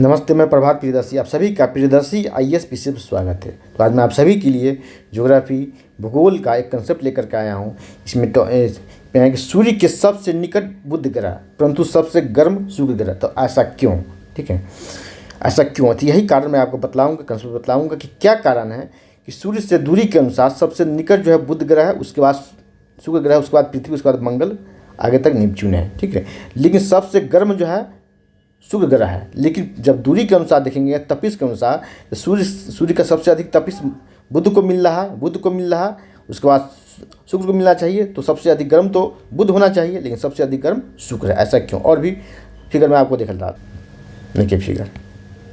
नमस्ते, मैं प्रभात प्रियदर्शी आप सभी का प्रियदर्शी आईएएस विषय पर स्वागत है। तो आज मैं आप सभी के लिए ज्योग्राफी भूगोल का एक कंसेप्ट लेकर के आया हूँ। इसमें तो कि सूर्य के सबसे निकट बुध ग्रह परंतु सबसे गर्म शुक्र ग्रह, तो ऐसा क्यों? ठीक है, ऐसा क्यों? तो यही कारण मैं आपको बतलाऊँगा कि क्या कारण है कि सूर्य से दूरी के अनुसार सबसे निकट जो है बुध ग्रह है, उसके बाद शुक्र ग्रह, उसके बाद पृथ्वी, उसके बाद मंगल, आगे तक नेपच्यून है। ठीक है, लेकिन सबसे गर्म जो है शुक्र ग्रह है। लेकिन जब दूरी के अनुसार देखेंगे, तपिश के अनुसार, तो सूर्य का सबसे अधिक तपिश बुध को मिल रहा है, उसके बाद शुक्र को मिलना चाहिए। तो सबसे अधिक गर्म तो बुध होना चाहिए, लेकिन सबसे अधिक गर्म शुक्र है। ऐसा क्यों? और भी फिगर मैं आपको दिखा रहा। देखिए फिगर,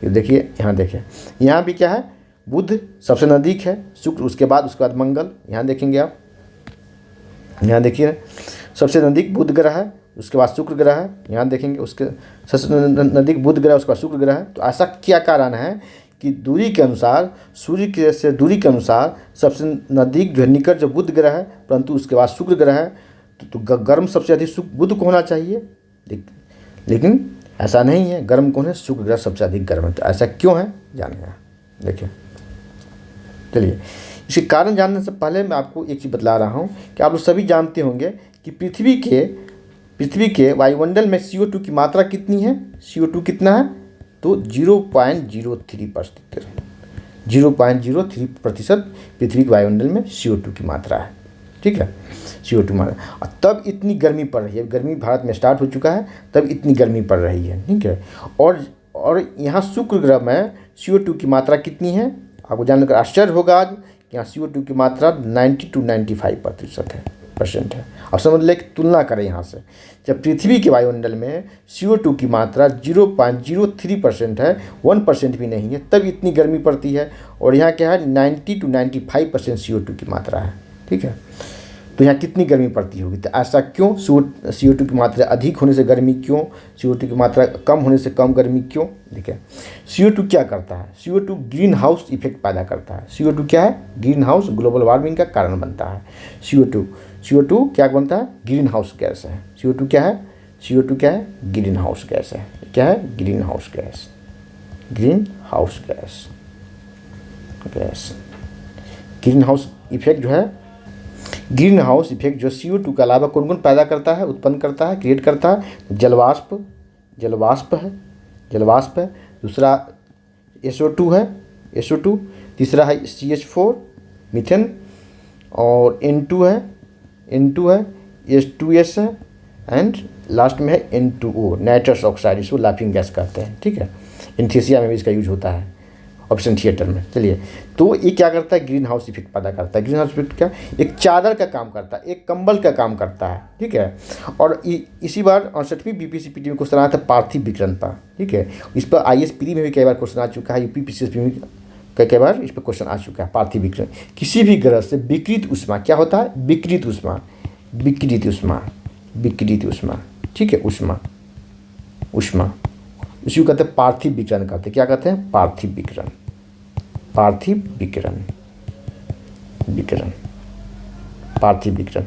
ये देखिए, यहाँ देखिए, यहाँ भी क्या है, बुध सबसे नज़दीक है, शुक्र उसके बाद मंगल। यहाँ देखेंगे आप, यहाँ देखिए, सबसे नज़दीक बुध ग्रह है, उसके बाद शुक्र ग्रह है। यहाँ देखेंगे, उसके सबसे नज़दीक बुध ग्रह, उसके बाद शुक्र ग्रह है। तो ऐसा क्या कारण है कि दूरी के अनुसार, सूर्य के से दूरी के अनुसार सबसे नज़दीक जो है, निकट जो बुध ग्रह है, परंतु उसके बाद शुक्र ग्रह है। तो गर्म सबसे अधिक बुध को होना चाहिए, लेकिन ऐसा नहीं है। गर्म कौन है? शुक्र ग्रह सबसे अधिक गर्म है। तो ऐसा क्यों है, जानिए। देखिए, चलिए, इसके कारण जानने से पहले मैं आपको एक चीज़ बतला रहा हूँ कि आप लोग सभी जानते होंगे कि पृथ्वी के वायुमंडल में CO2 की मात्रा कितनी है? CO2 कितना है? तो 0.03%। 0.03% पृथ्वी के वायुमंडल में CO2 की मात्रा है। ठीक है, CO2 मात्रा। और तब इतनी गर्मी पड़ रही है, गर्मी भारत में स्टार्ट हो चुका है, तब इतनी गर्मी पड़ रही है। ठीक है, और यहाँ शुक्र ग्रह में CO2 की मात्रा कितनी है? आपको जानकर आश्चर्य होगा आज कि यहाँ CO2 की मात्रा 90 से 95% है। अब समझ लें कि तुलना करें यहाँ से, जब पृथ्वी के वायुमंडल में CO2 की मात्रा 0.03% है, 1% भी नहीं है, तब इतनी गर्मी पड़ती है। और यहाँ क्या है, 90 से 95% CO2 की मात्रा है। ठीक है, तो यहाँ कितनी गर्मी पड़ती होगी? तो ऐसा क्यों? CO2 की मात्रा अधिक होने से गर्मी क्यों? CO2 की मात्रा कम होने से कम गर्मी क्यों? देखिए, CO2 क्या करता है? CO2 ग्रीन हाउस इफेक्ट पैदा करता है। CO2 क्या है? ग्रीन हाउस, ग्लोबल वार्मिंग का कारण बनता है। CO2 क्या बनता है? ग्रीन हाउस गैस है। CO2 क्या है? CO2 क्या है? ग्रीन हाउस गैस है। क्या है? Green house gas. Green house gas. Green house effect जो है, ग्रीन हाउस इफेक्ट जो CO2 के अलावा कौन कौन पैदा करता है, उत्पन्न करता है, क्रिएट करता है? जलवाष्प है। दूसरा SO2 है, SO2। तीसरा है CH4 मीथेन, और N2 है, H2S है, एंड लास्ट में है N2O नाइट्रस ऑक्साइड, इसको लाफिंग गैस कहते हैं। ठीक है, एनेस्थीसिया में भी इसका यूज होता है, ऑपरेशन थिएटर में। चलिए, तो ये क्या करता है? ग्रीन हाउस इफेक्ट पैदा करता है। ग्रीन हाउस इफेक्ट क्या? एक चादर का काम करता है, एक कंबल का काम करता है। ठीक है, और इसी बार 68वीं BPCPT में क्वेश्चन आया था पार्थिव विकिरण पर। ठीक है, इस पर IAS प्री में भी कई बार क्वेश्चन आ चुका है, UP PCSP में कई बार इस पर क्वेश्चन आ चुका है। पार्थिव विकिरण, किसी भी ग्रह से विकृत ऊष्मा, क्या होता है? विकृत ऊष्मा। ठीक है, ऊष्मा इसी को कहते हैं पार्थिव विकिरण कहते हैं। क्या कहते हैं? पार्थिव विकिरण।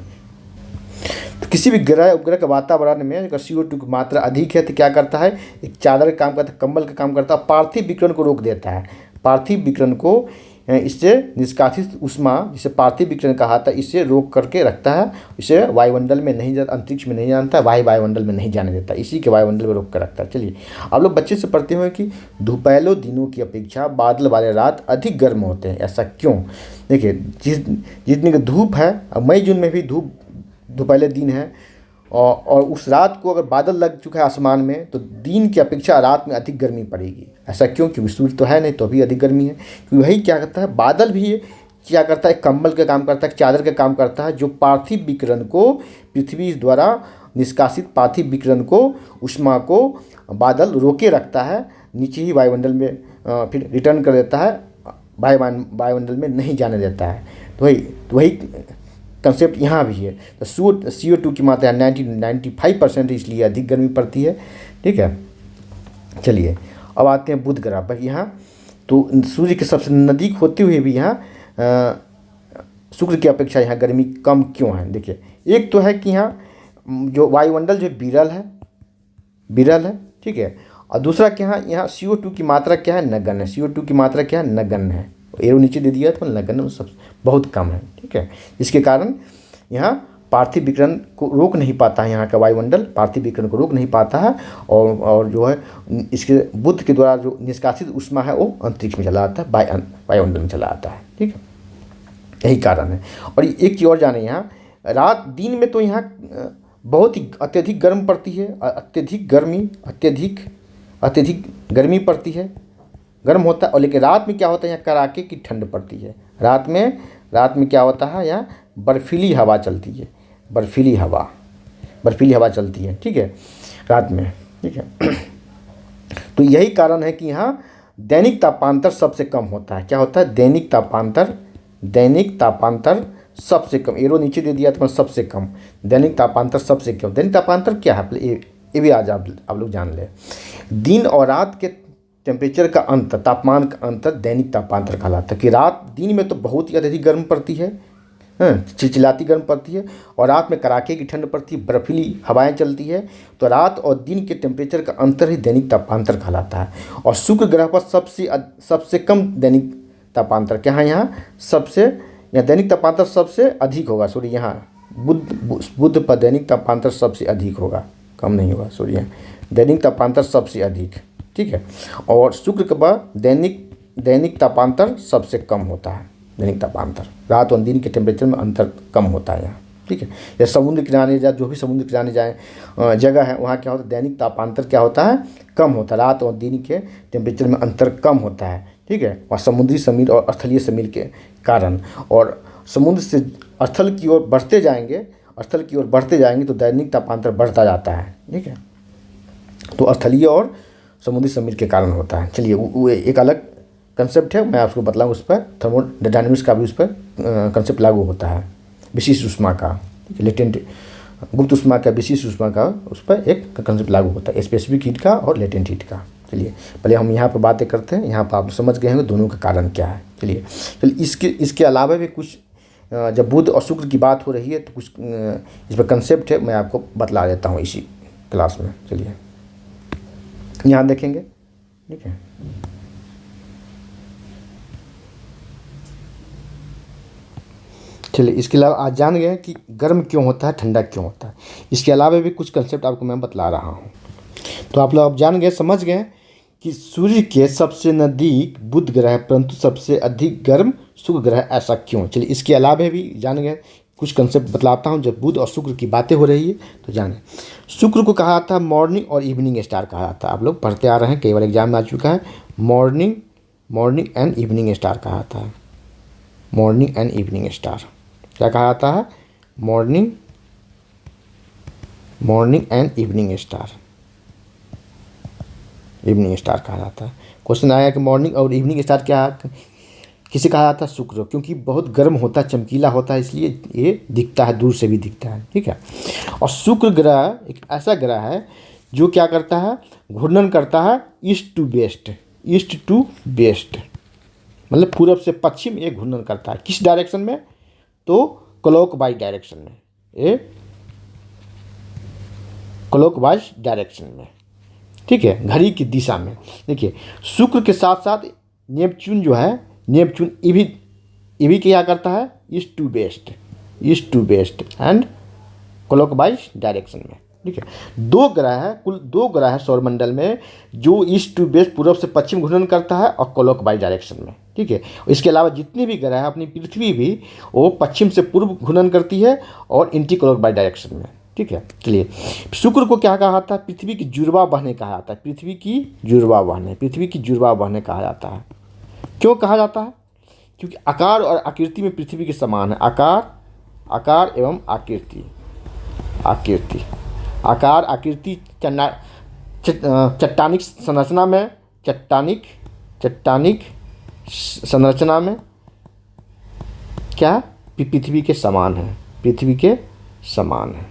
तो किसी भी ग्रह उपग्रह के वातावरण में अगर CO2 की मात्रा अधिक है तो क्या करता है? एक चादर का काम करता है, कंबल का काम करता है, पार्थिव विकिरण को रोक देता है। पार्थिव विकिरण को, इससे निष्कासित ऊष्मा, जिसे पार्थिव विकिरण कहा था, इसे रोक करके रखता है। इसे वायुमंडल में नहीं जाता, अंतरिक्ष में नहीं जानता, वायुमंडल में नहीं जाने देता, इसी के वायुमंडल में रोक कर रखता है। चलिए, आप लोग बच्चे से पढ़ते हुए कि धूपेलो दिनों की अपेक्षा बादल वाले रात अधिक गर्म होते हैं। ऐसा क्यों? देखिए, जितनी धूप है, अब मई जून में भी धूपेले दिन है, और उस रात को अगर बादल लग चुका है आसमान में, तो दिन की अपेक्षा रात में अधिक गर्मी पड़ेगी। ऐसा क्यों? क्योंकि सूर्य तो है नहीं, तो भी अधिक गर्मी है। क्योंकि वही क्या करता है, बादल भी क्या करता है? कंबल का काम करता है, चादर का काम करता है, जो पार्थिव विकिरण को, पृथ्वी द्वारा निष्कासित पार्थिव विकिरण को, ऊष्मा को बादल रोके रखता है, नीचे ही वायुमंडल में फिर रिटर्न कर देता है, वायुमंडल में नहीं जाने देता है। तो वही कंसेप्ट यहाँ भी है। तो CO2 की मात्रा 90 से 95% है, इसलिए अधिक गर्मी पड़ती है। ठीक है, चलिए, अब आते हैं बुध ग्रह पर। यहाँ तो सूर्य के सबसे नज़दीक होते हुए भी यहाँ शुक्र की अपेक्षा यहाँ गर्मी कम क्यों है? देखिए, एक तो है कि यहाँ जो वायुमंडल जो विरल है। ठीक है, और दूसरा क्या है, यहाँ CO2 की मात्रा क्या है, नगण्य है। CO2 की मात्रा क्या है, नगण्य है। एरो नीचे दे दिया तो नगण्य सब बहुत कम है, ठीक है। इसके कारण यहाँ पार्थिव विकिरण को रोक नहीं पाता है, यहाँ का वायुमंडल पार्थिव विकिरण को रोक नहीं पाता है, और जो है इसके बुध के द्वारा जो निष्कासित ऊष्मा है वो अंतरिक्ष में चला आता है, वायुमंडल में चला आता है, ठीक है। यही कारण है। और एक चीज़ और जाने, यहाँ रात दिन में तो यहाँ बहुत ही अत्यधिक गर्म पड़ती है, अत्यधिक गर्मी पड़ती है, गर्म होता है। और लेकिन रात में क्या होता है, यहाँ कड़ाके की ठंड पड़ती है। रात में क्या होता है, यहाँ बर्फीली हवा चलती है, बर्फीली हवा चलती है, ठीक है, रात में, ठीक है। तो यही कारण है कि यहाँ दैनिक तापांतर सबसे कम होता है। क्या होता है, दैनिक तापांतर सबसे कम। एरो नीचे दे दिया तो सबसे कम, दैनिक तापांतर सबसे कम। दैनिक तापांतर क्या है, ये भी आज आप लोग जान ले। दिन और रात के टेम्परेचर का अंतर, तापमान का अंतर दैनिक तापांतर कहलाता है। कि दिन में तो बहुत ही अधिक गर्म पड़ती है, चिलचिलाती गर्म पड़ती है, और रात में कड़ाके की ठंड पड़ती है, बर्फीली हवाएं चलती है। तो रात और दिन के टेम्परेचर का अंतर ही दैनिक तापांतर कहलाता है। और शुक्र ग्रह पर सबसे कम दैनिक तापांतर क्या है, यहाँ दैनिक तापांतर सबसे अधिक होगा। यहाँ बुध पर दैनिक तापांतर सबसे अधिक होगा, कम नहीं होगा। यहाँ दैनिक तापांतर सबसे अधिक, ठीक है। और शुक्र पर दैनिक तापांतर सबसे कम होता है। दैनिक तापांतर रात और दिन के टेम्परेचर में अंतर कम होता है यहाँ, ठीक है। या समुद्र किनारे जो भी समुद्र किनारे जाए जगह है, वहाँ क्या होता है, दैनिक तापांतर क्या होता है, कम होता है। रात और दिन के टेम्परेचर में अंतर कम होता है, ठीक है। वहाँ समुद्री समीर और स्थलीय समीर के कारण, और समुद्र से स्थल की ओर बढ़ते जाएंगे तो दैनिक तापांतर बढ़ता जाता है, ठीक है। तो स्थलीय और समुद्री समीर के कारण होता है। चलिए वो एक अलग कंसेप्ट है, मैं आपको बतलाऊँ। उस पर थर्मोडायनामिक्स का भी उस पर कंसेप्ट लागू होता है, विशिष्ट ऊष्मा का, लेटेंट गुप्त ऊष्मा का, विशिष्ट ऊष्मा का, उस पर एक कंसेप्ट लागू होता है, स्पेसिफिक हीट का और लेटेंट हीट का। चलिए पहले हम यहाँ पर बातें करते हैं। यहाँ पर आप समझ गए होंगे दोनों का कारण क्या है। चलिए इसके अलावा भी कुछ, जब बुध और शुक्र की बात हो रही है तो कुछ इस पर कंसेप्ट है, मैं आपको बतला देता हूँ इसी क्लास में। चलिए यहाँ देखेंगे, ठीक है। चलिए इसके अलावा आज जान गए कि गर्म क्यों होता है, ठंडा क्यों होता है। इसके अलावा भी कुछ कंसेप्ट आपको मैं बतला रहा हूँ। तो आप लोग अब जान गए, समझ गए कि सूर्य के सबसे नज़दीक बुध ग्रह परंतु सबसे अधिक गर्म शुक्र ग्रह, ऐसा क्यों। चलिए इसके अलावा भी जान गए, कुछ कंसेप्ट बतलाता हूँ। जब बुध और शुक्र की बातें हो रही है तो जाने, शुक्र को कहा था मॉर्निंग और इवनिंग स्टार कहा जाता है। आप लोग पढ़ते आ रहे हैं, कई बार एग्जाम में आ चुका है। मॉर्निंग एंड इवनिंग स्टार कहा जाता है। मॉर्निंग एंड इवनिंग स्टार क्या कहा जाता है, मॉर्निंग एंड इवनिंग स्टार कहा जाता है। क्वेश्चन आया कि मॉर्निंग और इवनिंग स्टार क्या किसे कहा जाता है, शुक्र, क्योंकि बहुत गर्म होता है, चमकीला होता है, इसलिए ये दिखता है, दूर से भी दिखता है, ठीक है। और शुक्र ग्रह एक ऐसा ग्रह है जो क्या करता है, घूर्णन करता है ईस्ट टू वेस्ट, मतलब पूरब से पश्चिम ये घूर्णन करता है। किस डायरेक्शन में, तो क्लॉकवाइज डायरेक्शन में, ये क्लॉकवाइज डायरेक्शन में, ठीक है, घड़ी की दिशा में। देखिए शुक्र के साथ साथ नेपच्यून जो है, नेपच्यून ये भी क्या करता है, east to west and clockwise direction में, ठीक है। कुल दो ग्रह है सौरमंडल में जो ईस्ट टू वेस्ट, पूर्व से पश्चिम घूर्णन करता है और क्लॉकवाइज डायरेक्शन में, ठीक है। इसके अलावा जितने भी ग्रह है, अपनी पृथ्वी भी वो पश्चिम से पूर्व घूर्णन करती है और एंटी क्लॉकवाइज डायरेक्शन में, ठीक है। चलिए शुक्र को क्या कहा जाता है, पृथ्वी की जुड़वा बहने कहा जाता है। पृथ्वी की जुड़वा बहने कहा जाता है। क्यों कहा जाता है, क्योंकि आकार और आकृति में पृथ्वी के समान है। आकार एवं आकृति, चट्टानिक संरचना में क्या, पृथ्वी के समान है,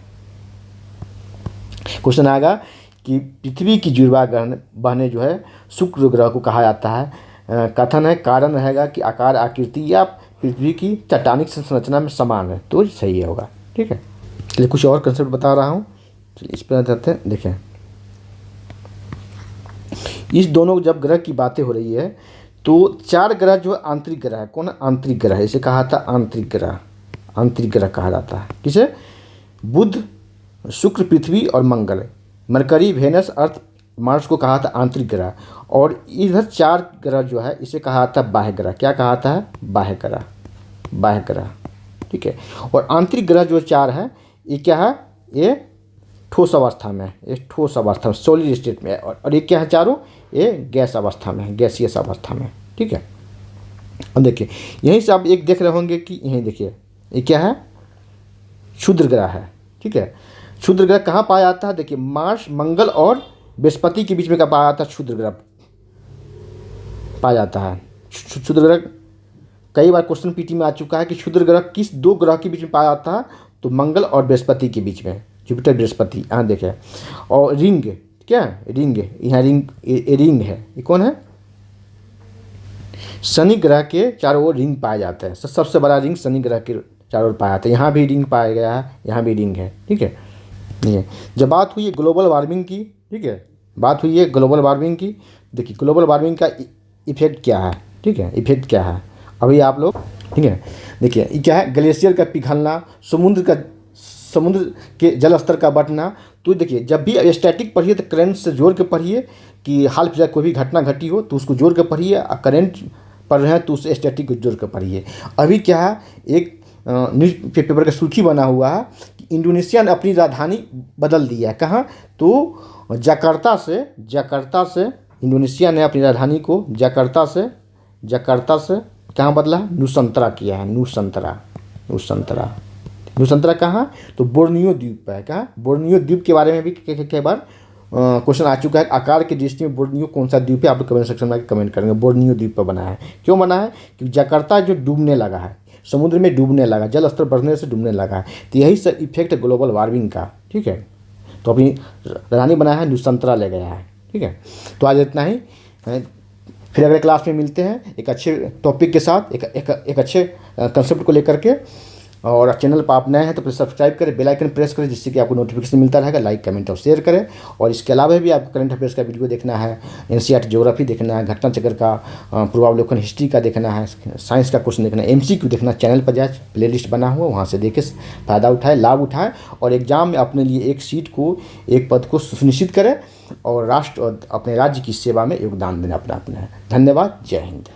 क्वेश्चन आएगा कि पृथ्वी की जुड़वा बहने जो है शुक्र ग्रह को कहा जाता है। कथन है, कारण रहेगा कि आकार आकृति या पृथ्वी की चट्टानिक संरचना में समान है, तो सही होगा, ठीक है। चलिए कुछ और कंसेप्ट बता रहा हूँ, चलिए इस पर जाते हैं। देखें इस दोनों जब ग्रह की बातें हो रही है तो 4 ग्रह जो आंतरिक ग्रह है, कौन है? आंतरिक ग्रह है। इसे कहा था आंतरिक ग्रह, आंतरिक ग्रह कहा जाता है। किसे? बुध, शुक्र, पृथ्वी और मंगल, मरकरी, वेनस, अर्थ, मार्स को कहा था आंतरिक ग्रह। और इधर 4 ग्रह जो है इसे कहा था बाह्य ग्रह। क्या कहा था? बाह्य ग्रह, बाह्य ग्रह, ठीक है। और आंतरिक ग्रह जो 4 है ये क्या है? ये ठोस अवस्था में है, ये ठोस अवस्था में, सॉलिड स्टेट में है। और ये क्या है? चारों ये गैस अवस्था में है, गैसियस अवस्था में, ठीक है। अब देखिए यहीं से आप एक देख रहे होंगे कि यहीं देखिए ये क्या है? क्षुद्र ग्रह है, ठीक है। क्षुद्र ग्रह कहाँ पाया जाता है? देखिए मार्स, मंगल और बृहस्पति के बीच में क्या पाया जाता है? क्षुद्र ग्रह पाया जाता है। क्षुद्र ग्रह कई बार क्वेश्चन पीटी में आ चुका है कि क्षुद्र ग्रह किस 2 ग्रह के बीच में पाया जाता है? तो मंगल और बृहस्पति के बीच में, जुपिटर बृहस्पति, यहाँ देखें। और रिंग, क्या रिंग, यहाँ रिंग, ये रिंग है, ये कौन है? शनि ग्रह के चारों ओर रिंग पाया जाता है। सबसे बड़ा रिंग शनि ग्रह के चारों ओर पाया जाता है। यहाँ भी रिंग पाया गया है, यहाँ भी रिंग है, ठीक है। ये जब बात हुई है ग्लोबल वार्मिंग की, ठीक है, बात हुई है ग्लोबल वार्मिंग की। देखिए ग्लोबल वार्मिंग का इफेक्ट क्या है, ठीक है, इफेक्ट क्या है अभी आप लोग, ठीक है। देखिए ये क्या है? ग्लेशियर का पिघलना, समुद्र के जल स्तर का बढ़ना। तो देखिए जब भी स्टैटिक पढ़िए तो करंट से जोड़ के पढ़िए कि हाल फिलहाल कोई भी घटना घटी हो तो उसको जोड़ के पढ़िए, और करंट पढ़ रहे हैं तो उससे स्टैटिक को जोड़ के पढ़िए। अभी क्या है? एक न्यूज़ पेपर का सुर्खी बना हुआ है कि इंडोनेशिया ने अपनी राजधानी बदल दी है। कहाँ? तो जकार्ता से इंडोनेशिया ने अपनी राजधानी को जकार्ता से कहाँ बदला? नुसंतरा किया है, नुसंतरा कहाँ? तो बोर्नियो द्वीप पर है। कहाँ? बोर्नियो द्वीप के बारे में भी कई बार क्वेश्चन आ चुका है। आकार की दृष्टि में बोर्नियो कौन सा द्वीप है? आप लोग कमेंट सेक्शन में कमेंट करेंगे। बोर्नियो द्वीप पर बना है। क्यों बना है? क्योंकि जकार्ता जो डूबने लगा है, समुद्र में डूबने लगा, जल स्तर बढ़ने से डूबने लगा है। तो यही सब इफेक्ट है ग्लोबल वार्मिंग का, ठीक है। तो अपनी राजधानी बनाया है, नुसंतरा ले गया है, ठीक है। तो आज इतना ही, फिर अगले क्लास में मिलते हैं एक अच्छे टॉपिक के साथ, एक अच्छे कंसेप्ट को लेकर के। और चैनल पर आप नए हैं तो प्लीज़ सब्सक्राइब करें, बेल आइकन प्रेस करें, जिससे कि आपको नोटिफिकेशन मिलता रहेगा। लाइक, कमेंट और शेयर करें। और इसके अलावा भी आपको करंट अफेयर्स का वीडियो देखना है, एनसीईआरटी ज्योग्राफी देखना है, घटना चक्र का पूर्वावलोकन, हिस्ट्री का देखना है, साइंस का क्वेश्चन देखना है, एमसीक्यू देखना, चैनल पर जाए, प्लेलिस्ट बना हुआ वहाँ से देखे फ़ायदा उठाए, लाभ उठाए और एग्जाम में अपने लिए एक सीट को, एक पद को सुनिश्चित करें और राष्ट्र और अपने राज्य की सेवा में योगदान देना अपना है। धन्यवाद। जय हिंद।